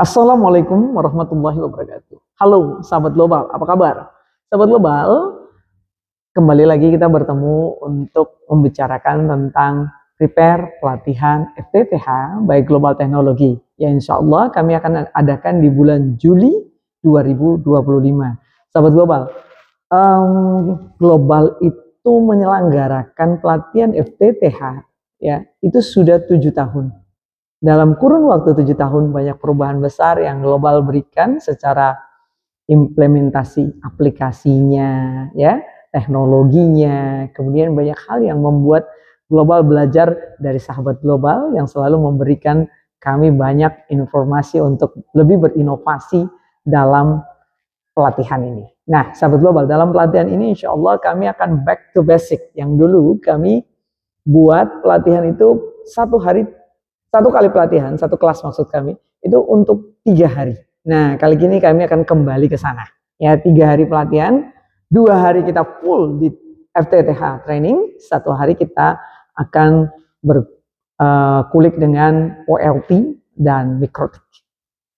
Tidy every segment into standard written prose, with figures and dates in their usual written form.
Assalamualaikum warahmatullahi wabarakatuh. Halo sahabat global, apa kabar? Sahabat global, kembali lagi kita bertemu untuk membicarakan tentang prepare pelatihan FTTH by Global Technology. Ya insya Allah kami akan adakan di bulan Juli 2025. Sahabat global, global itu menyelenggarakan pelatihan FTTH ya itu sudah 7 tahun. Dalam kurun waktu 7 tahun banyak perubahan besar yang global berikan secara implementasi aplikasinya, ya, teknologinya, kemudian banyak hal yang membuat global belajar dari sahabat global yang selalu memberikan kami banyak informasi untuk lebih berinovasi dalam pelatihan ini. Nah, sahabat global, dalam pelatihan ini insya Allah kami akan back to basic. Yang dulu kami buat pelatihan itu satu kali pelatihan, satu kelas maksud kami, itu untuk 3 hari. Nah, kali ini kami akan kembali ke sana. Ya, 3 hari pelatihan, 2 hari kita full di FTTH training, 1 hari kita akan berkulik dengan OLT dan mikrotik.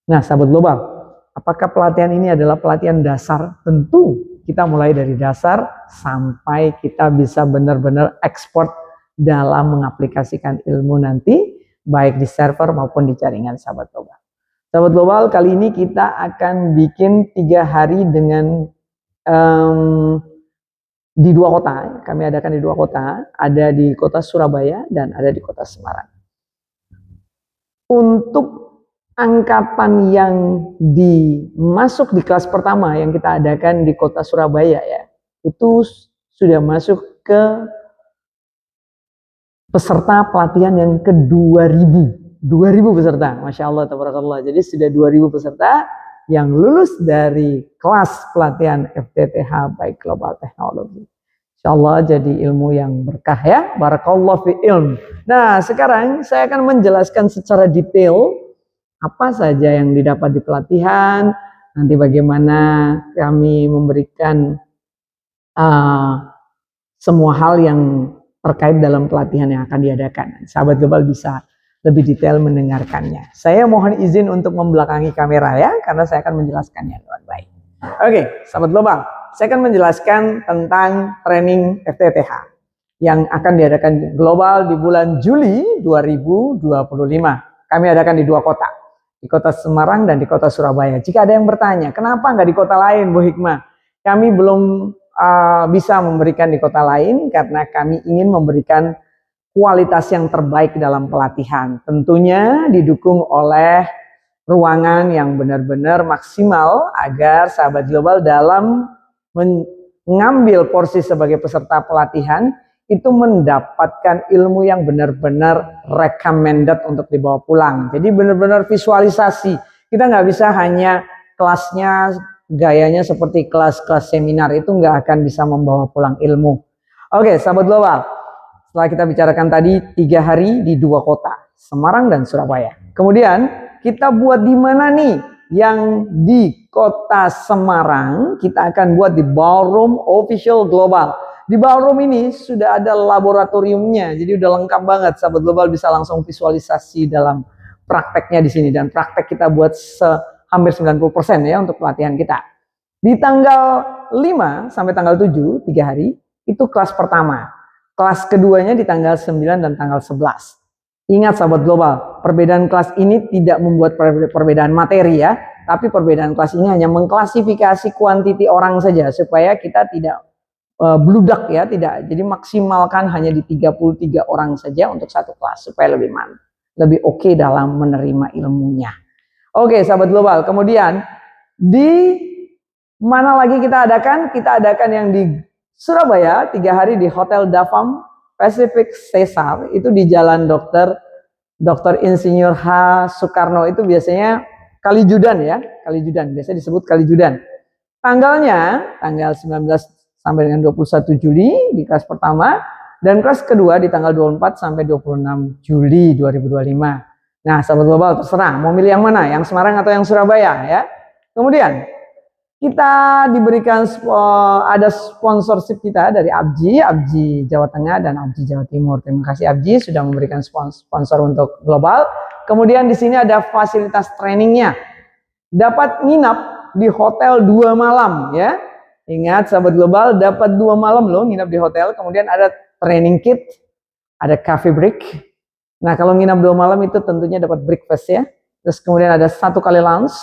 Nah, sahabat global, apakah pelatihan ini adalah pelatihan dasar? Tentu kita mulai dari dasar sampai kita bisa benar-benar ekspor dalam mengaplikasikan ilmu nanti, baik di server maupun di jaringan sahabat global. Sahabat global, kali ini kita akan bikin 3 hari dengan di 2 kota. Kami adakan di 2 kota, ada di kota Surabaya dan ada di kota Semarang. Untuk angkatan yang masuk di kelas pertama yang kita adakan di kota Surabaya ya, itu sudah masuk ke peserta pelatihan yang ke-2000 peserta, Masya Allah, tabarakallah. Jadi sudah 2000 peserta yang lulus dari kelas pelatihan FTTH by Global Technology. Insya Allah jadi ilmu yang berkah ya, barakallah fi ilm. Nah sekarang saya akan menjelaskan secara detail apa saja yang didapat di pelatihan, nanti bagaimana kami memberikan semua hal yang terkait dalam pelatihan yang akan diadakan. Sahabat global bisa lebih detail mendengarkannya. Saya mohon izin untuk membelakangi kamera ya, karena saya akan menjelaskannya dengan baik. Oke, sahabat global, saya akan menjelaskan tentang training FTTH yang akan diadakan global di bulan Juli 2025. Kami adakan di 2 kota, di kota Semarang dan di kota Surabaya. Jika ada yang bertanya, kenapa nggak di kota lain, Bu Hikmah? Kami belum bisa memberikan di kota lain karena kami ingin memberikan kualitas yang terbaik dalam pelatihan. Tentunya didukung oleh ruangan yang benar-benar maksimal agar sahabat global dalam mengambil porsi sebagai peserta pelatihan itu mendapatkan ilmu yang benar-benar recommended untuk dibawa pulang. Jadi benar-benar visualisasi. Kita nggak bisa hanya kelasnya gayanya seperti kelas-kelas seminar, itu nggak akan bisa membawa pulang ilmu. Oke, sahabat global, setelah kita bicarakan tadi 3 hari di 2 kota, Semarang dan Surabaya. Kemudian kita buat di mana nih? Yang di kota Semarang kita akan buat di Ballroom Official Global. Di Ballroom ini sudah ada laboratoriumnya, jadi udah lengkap banget. Sahabat global bisa langsung visualisasi dalam prakteknya di sini, dan praktek kita buat hampir 90% ya untuk pelatihan kita. Di tanggal 5 sampai tanggal 7, 3 hari, itu kelas pertama. Kelas keduanya di tanggal 9 dan tanggal 11. Ingat sahabat global, perbedaan kelas ini tidak membuat perbedaan materi ya, tapi perbedaan kelas ini hanya mengklasifikasi kuantiti orang saja, supaya kita tidak bludak ya, tidak. Jadi maksimalkan hanya di 33 orang saja untuk satu kelas, supaya lebih oke dalam menerima ilmunya. Oke sahabat global, kemudian di mana lagi kita adakan? Kita adakan yang di Surabaya 3 hari di Hotel Davam Pacific Cesar, itu di Jalan Dr. Insinyur H. Soekarno, itu biasanya Kalijudan ya, Kalijudan, biasanya disebut Kalijudan. Tanggalnya tanggal 19 sampai dengan 21 Juli di kelas pertama, dan kelas kedua di tanggal 24 sampai 26 Juli 2025. Nah, sahabat global terserah mau milih yang mana, yang Semarang atau yang Surabaya ya. Kemudian kita diberikan ada sponsorship kita dari Abji Jawa Tengah dan Abji Jawa Timur. Terima kasih sudah memberikan sponsor untuk global. Kemudian di sini ada fasilitas trainingnya. dapat nginap di hotel 2 malam ya. Ingat sahabat global, dapat 2 malam loh nginap di hotel. Kemudian ada training kit, ada coffee break. Nah kalau nginap 2 malam itu tentunya dapat breakfast ya. Terus kemudian ada 1 kali lunch.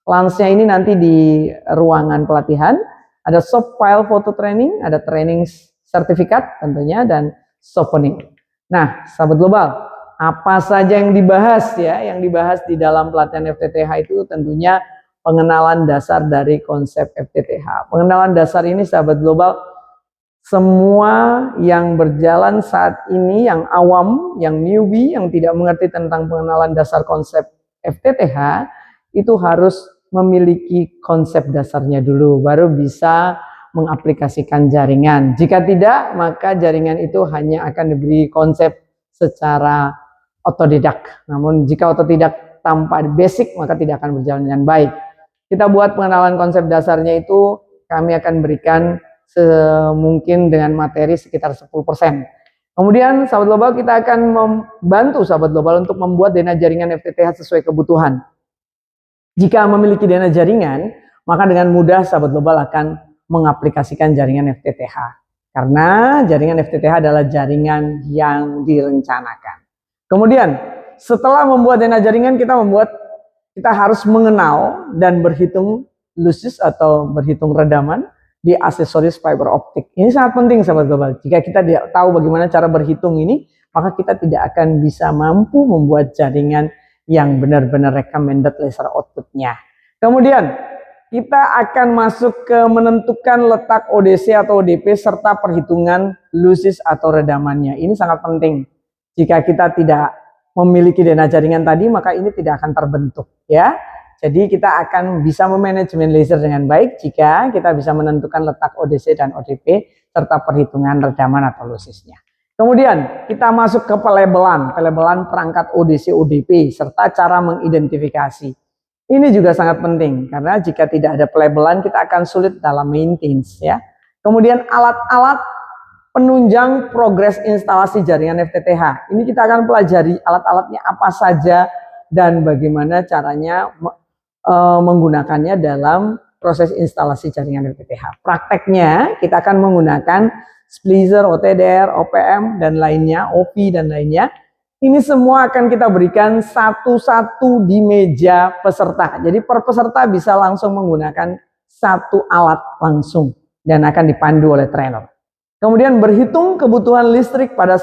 Lunchnya ini nanti di ruangan pelatihan. Ada soft file photo training, ada training sertifikat tentunya, dan souvenir. Nah sahabat global, apa saja yang dibahas ya? Yang dibahas di dalam pelatihan FTTH itu tentunya pengenalan dasar dari konsep FTTH. Pengenalan dasar ini sahabat global, semua yang berjalan saat ini, yang awam, yang newbie, yang tidak mengerti tentang pengenalan dasar konsep FTTH, itu harus memiliki konsep dasarnya dulu, baru bisa mengaplikasikan jaringan. Jika tidak, maka jaringan itu hanya akan diberi konsep secara otodidak. Namun jika otodidak tanpa basic, maka tidak akan berjalan dengan baik. Kita buat pengenalan konsep dasarnya itu, kami akan berikan semungkin dengan materi sekitar 10%. Kemudian sahabat global, kita akan membantu sahabat global untuk membuat dana jaringan FTTH sesuai kebutuhan. Jika memiliki dana jaringan, maka dengan mudah sahabat global akan mengaplikasikan jaringan FTTH. Karena jaringan FTTH adalah jaringan yang direncanakan. Kemudian setelah membuat dana jaringan, kita harus mengenal dan berhitung losses atau berhitung redaman di aksesoris fiber optik. Ini sangat penting sahabat global. Jika kita tidak tahu bagaimana cara berhitung ini, maka kita tidak akan bisa mampu membuat jaringan yang benar-benar recommended laser outputnya. Kemudian kita akan masuk ke menentukan letak ODC atau ODP serta perhitungan losses atau redamannya. Ini sangat penting. Jika kita tidak memiliki dana jaringan tadi, maka ini tidak akan terbentuk ya. Jadi kita akan bisa memanajemen laser dengan baik jika kita bisa menentukan letak ODC dan ODP serta perhitungan redaman atau lossesnya. Kemudian kita masuk ke pelabelan perangkat ODC ODP serta cara mengidentifikasi. Ini juga sangat penting karena jika tidak ada pelabelan kita akan sulit dalam maintenance ya. Kemudian alat-alat penunjang progres instalasi jaringan FTTH. Ini kita akan pelajari alat-alatnya apa saja dan bagaimana caranya menggunakannya dalam proses instalasi jaringan FTTH. Prakteknya kita akan menggunakan splicer, OTDR, OPM, dan lainnya, OV dan lainnya. Ini semua akan kita berikan satu-satu di meja peserta. Jadi per peserta bisa langsung menggunakan satu alat langsung dan akan dipandu oleh trainer. Kemudian berhitung kebutuhan listrik pada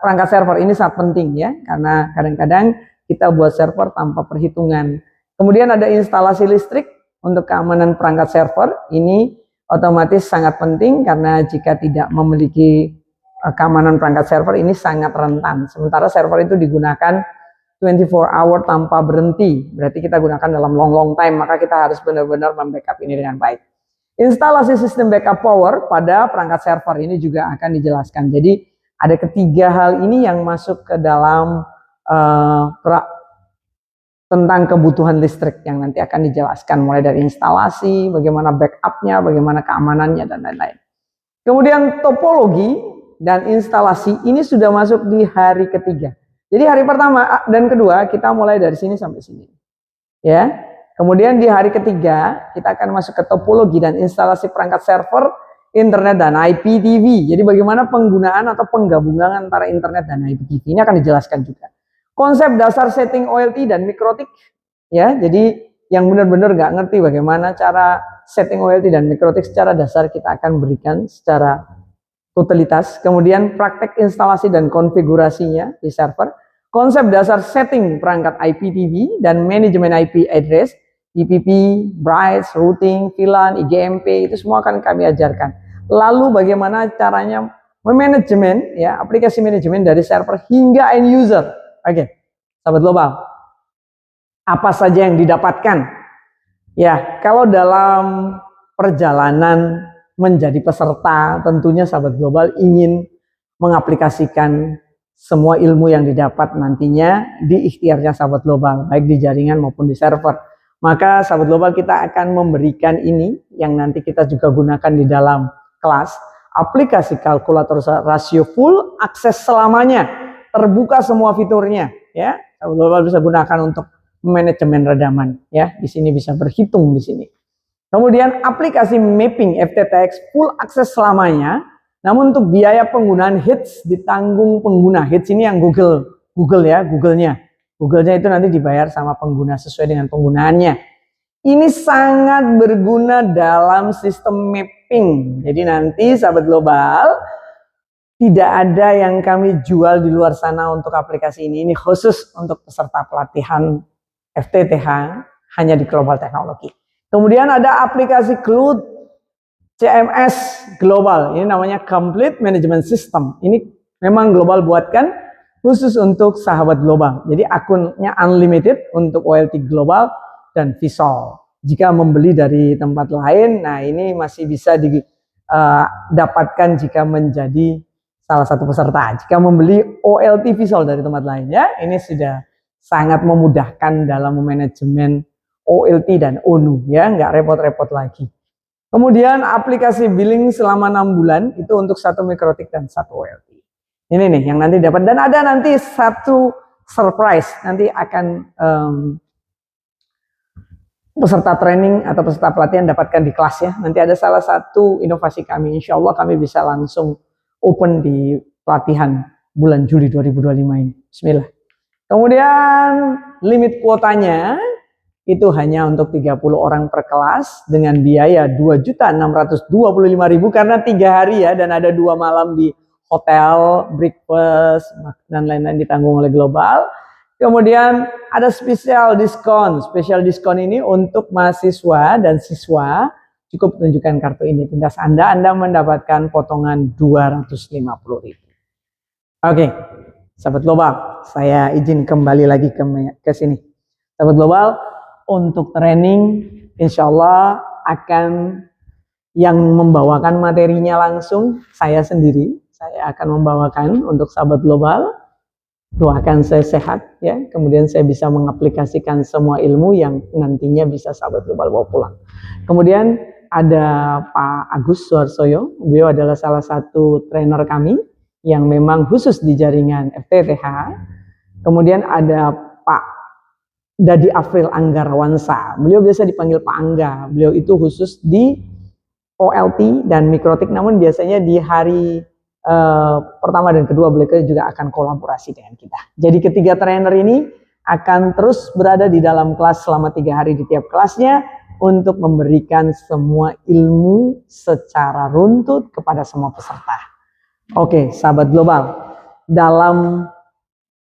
perangkat server. Ini sangat penting ya, karena kadang-kadang kita buat server tanpa perhitungan. Kemudian ada instalasi listrik untuk keamanan perangkat server. Ini otomatis sangat penting karena jika tidak memiliki keamanan perangkat server ini sangat rentan. Sementara server itu digunakan 24 hour tanpa berhenti. Berarti kita gunakan dalam long time, maka kita harus benar-benar membackup ini dengan baik. Instalasi sistem backup power pada perangkat server ini juga akan dijelaskan. Jadi ada ketiga hal ini yang masuk ke dalam tentang kebutuhan listrik yang nanti akan dijelaskan mulai dari instalasi, bagaimana backupnya, bagaimana keamanannya dan lain-lain. Kemudian topologi dan instalasi ini sudah masuk di hari ketiga. Jadi hari pertama dan kedua kita mulai dari sini sampai sini. Ya. Kemudian di hari ketiga kita akan masuk ke topologi dan instalasi perangkat server, internet dan IPTV. Jadi bagaimana penggunaan atau penggabungan antara internet dan IPTV ini akan dijelaskan juga. Konsep dasar setting OLT dan mikrotik ya. Jadi yang benar-benar nggak ngerti bagaimana cara setting OLT dan mikrotik secara dasar kita akan berikan secara totalitas. Kemudian praktek instalasi dan konfigurasinya di server. Konsep dasar setting perangkat IPTV dan manajemen IP address, IPP, BRIDE, routing, VLAN, IGMP itu semua akan kami ajarkan. Lalu bagaimana caranya memanajemen ya, aplikasi manajemen dari server hingga end user. Oke, sahabat global, apa saja yang didapatkan? Ya, kalau dalam perjalanan menjadi peserta, tentunya sahabat global ingin mengaplikasikan semua ilmu yang didapat nantinya di ikhtiarnya sahabat global, baik di jaringan maupun di server. Maka sahabat global kita akan memberikan ini yang nanti kita juga gunakan di dalam kelas, aplikasi kalkulator rasio full, akses selamanya. Terbuka semua fiturnya ya. Sahabat global bisa gunakan untuk manajemen redaman ya. Di sini bisa berhitung di sini. Kemudian aplikasi mapping FTTX full akses selamanya. Namun untuk biaya penggunaan hits ditanggung pengguna. Hits ini yang Google ya, Google-nya itu nanti dibayar sama pengguna sesuai dengan penggunaannya. Ini sangat berguna dalam sistem mapping. Jadi nanti sahabat global, tidak ada yang kami jual di luar sana untuk aplikasi ini. Ini khusus untuk peserta pelatihan FTTH hanya di Global Teknologi. Kemudian ada aplikasi Cloud CMS Global. Ini namanya Complete Management System. Ini memang Global buatkan khusus untuk sahabat global. Jadi akunnya unlimited untuk OLT Global dan Visol. Jika membeli dari tempat lain, nah ini masih bisa didapatkan jika menjadi salah satu peserta. Jika membeli OLT Visol dari tempat lain ya, ini sudah sangat memudahkan dalam manajemen OLT dan ONU ya, nggak repot-repot lagi. Kemudian aplikasi billing selama 6 bulan itu untuk 1 mikrotik dan 1 OLT. Ini nih yang nanti dapat, dan ada nanti satu surprise, nanti akan peserta training atau peserta pelatihan dapatkan di kelas ya. Nanti ada salah satu inovasi kami, insya Allah kami bisa langsung open di pelatihan bulan Juli 2025 ini. Bismillah. Kemudian limit kuotanya itu hanya untuk 30 orang per kelas dengan biaya 2.625.000 karena 3 hari ya, dan ada 2 malam di hotel, breakfast dan lain-lain ditanggung oleh Global. Kemudian ada spesial diskon ini untuk mahasiswa dan siswa, cukup tunjukkan kartu ini pintas Anda mendapatkan potongan 250.000. Oke, sahabat global, saya izin kembali lagi ke sini. Sahabat global, untuk training insya Allah akan yang membawakan materinya langsung saya sendiri. Saya akan membawakan untuk sahabat global. Doakan saya sehat ya, kemudian saya bisa mengaplikasikan semua ilmu yang nantinya bisa sahabat global bawa pulang. Kemudian ada Pak Agus Suharsoyo, beliau adalah salah satu trainer kami yang memang khusus di jaringan FTTH. Kemudian ada Pak Dadi Afril Anggarawansa, beliau biasa dipanggil Pak Angga. Beliau itu khusus di OLT dan mikrotik, namun biasanya di hari pertama dan kedua beliau juga akan kolaborasi dengan kita. Jadi ketiga trainer ini akan terus berada di dalam kelas selama 3 hari di tiap kelasnya untuk memberikan semua ilmu secara runtut kepada semua peserta. Oke, sahabat global, dalam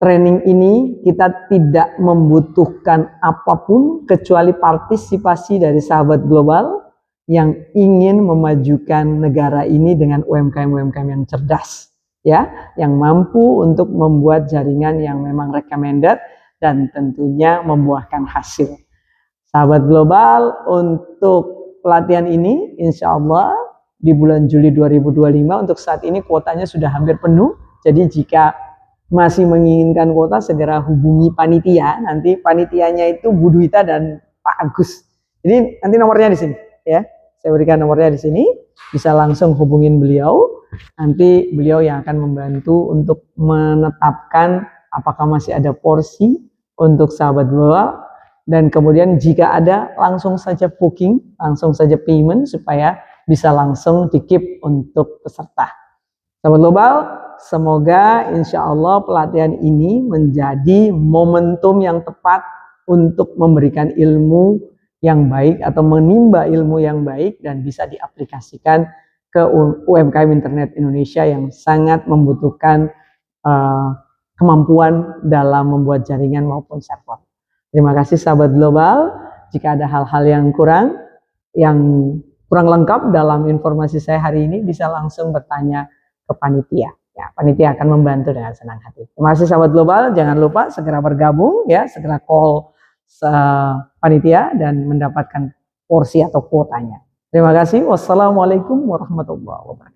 training ini kita tidak membutuhkan apapun kecuali partisipasi dari sahabat global yang ingin memajukan negara ini dengan UMKM-UMKM yang cerdas ya, yang mampu untuk membuat jaringan yang memang recommended dan tentunya membuahkan hasil. Sahabat global, untuk pelatihan ini insya Allah di bulan Juli 2025 untuk saat ini kuotanya sudah hampir penuh. Jadi jika masih menginginkan kuota, segera hubungi panitia. Nanti panitianya itu Bu Duita dan Pak Agus. Jadi nanti nomornya di sini ya. Saya berikan nomornya di sini. Bisa langsung hubungin beliau. Nanti beliau yang akan membantu untuk menetapkan apakah masih ada porsi untuk sahabat global. Dan kemudian jika ada, langsung saja booking, langsung saja payment supaya bisa langsung di-keep untuk peserta. Sahabat global, semoga insya Allah pelatihan ini menjadi momentum yang tepat untuk memberikan ilmu yang baik atau menimba ilmu yang baik dan bisa diaplikasikan ke UMKM Internet Indonesia yang sangat membutuhkan kemampuan dalam membuat jaringan maupun server. Terima kasih sahabat global. Jika ada hal-hal yang kurang lengkap dalam informasi saya hari ini, bisa langsung bertanya ke panitia. Ya, panitia akan membantu dengan senang hati. Terima kasih sahabat global, jangan lupa segera bergabung ya, segera call panitia dan mendapatkan porsi atau kuotanya. Terima kasih. Wassalamualaikum warahmatullahi wabarakatuh.